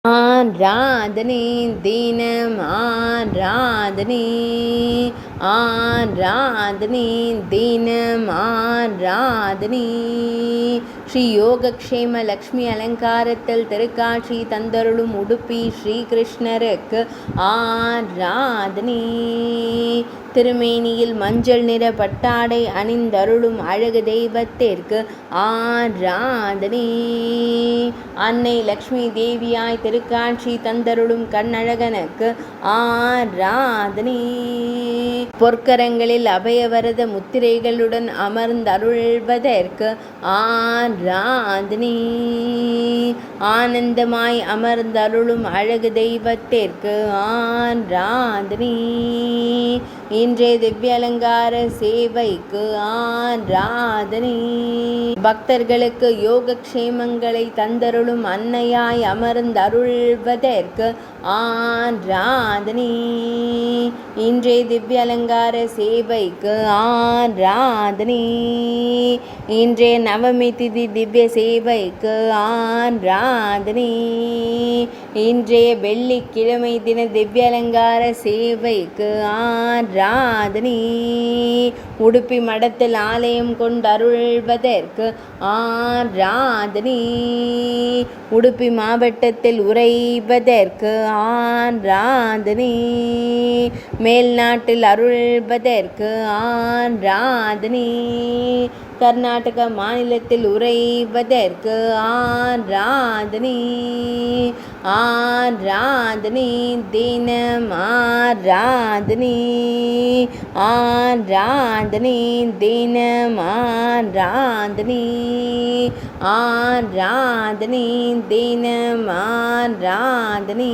ஆராதனை தினம் ஆராதனை ஆராதனை தினம் ஆராதனை ஸ்ரீ யோகக்ஷேம லக்ஷ்மி அலங்காரத்தில் திருக்காட்சி தந்தருளும் உடுப்பி ஸ்ரீகிருஷ்ணருக்கு ஆராதனை திருமேனியில் மஞ்சள் நிற பட்டாடை அணிந்தருளும் அழகு தெய்வத்திற்கு ஆராதனை அன்னை லக்ஷ்மி தேவியாய் திருக்காட்சி தந்தருளும் கண்ணழகனுக்கு ஆராதனை பொற்கரங்களில் அபயவரத முத்திரைகளுடன் அமர்ந்தருள்வதற்கு ஆராதனை ஆனந்தமாய் அமர்ந்தருளும் அழகு தெய்வத்திற்கு ஆராதனை இன்றைய திவ்ய அலங்கார சேவைக்கு ஆராதனை பக்தர்களுக்கு யோகக்ஷேமங்களை தந்தருளும் அன்னையாய் அமர்ந்தருள்வதற்கு ஆராதனை இன்றைய திவ்ய அலங்கார சேவைக்கு ஆராதனை இன்றைய நவமி திதி திவ்ய சேவைக்கு ஆராதனை இன்றைய வெள்ளிக்கிழமை தின திவ்ய அலங்கார சேவைக்கு ஆராதனை உடுப்பி மடத்தில் ஆலயம் கொண்டருள்வதற்கு ஆராதனை உடுப்பி மாவட்டத்தில் உறைவதற்கு ஆராதனை மேல்நாட்டில் அருள்வதற்கு ஆராதனை கர்நாடக மாநிலத்தில் உறைவதற்கு ஆராதனை ஆராதனை தினம் ஆராதனை ஆராதனை தினம் ஆராதனை ஆராதனை தினம் ஆராதனை